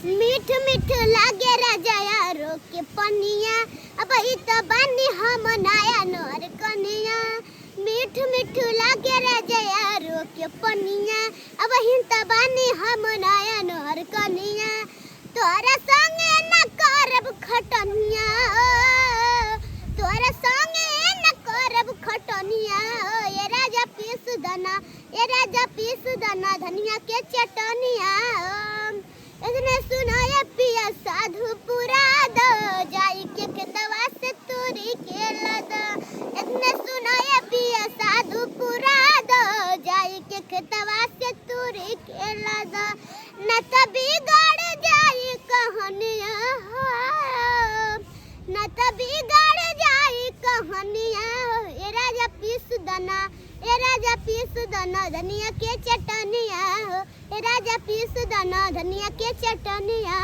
मीठ मीठ लागे राजा यारो के पनिया, अब ई तो बानी हम नया नर कनिया। मीठ मीठ लागे राजा यारो के पनिया, अब ही तो बानी हम नया नर कनिया। तोरा संगे न करब खटनिया, तोरा संगे न करब खटनिया। ये राजा पीस दना, ये राजा पीस दना धनिया के चटनिया। इसने सुनाया पिया साधु पुरा दो, जाई के खेतवा से तोरी के लद। इसने सुनाया पिया साधु पुरा दो, जाई के खेतवा से तोरी के लद। न त बिगड़ जाई कहानिया, न त बिगड़ जाई कहानिया। ये राजा पीस दना, ये राजा पीस दना धनिया के चटनिया। ये राजा पीस दना धनिया के चटनिया।